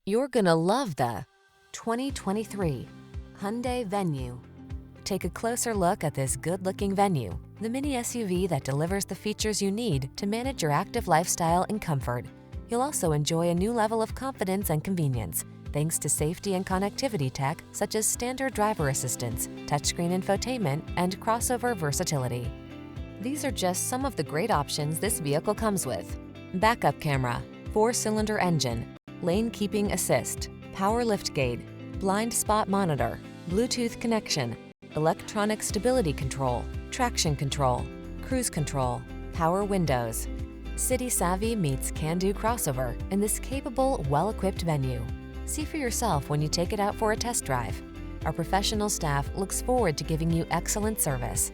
You're gonna love the 2023 Hyundai Venue. Take a closer look at this good-looking Venue, the mini SUV that delivers the features you need to manage your active lifestyle in comfort. You'll also enjoy a new level of confidence and convenience, thanks to safety and connectivity tech such as standard driver assistance, touchscreen infotainment, and crossover versatility. These are just some of the great options this vehicle comes with: backup camera, 4-cylinder engine, lane keeping assist, power liftgate, blind spot monitor, Bluetooth connection, electronic stability control, traction control, cruise control, power windows. City savvy meets can-do crossover in this capable, well-equipped Venue. See for yourself when you take it out for a test drive. Our professional staff looks forward to giving you excellent service.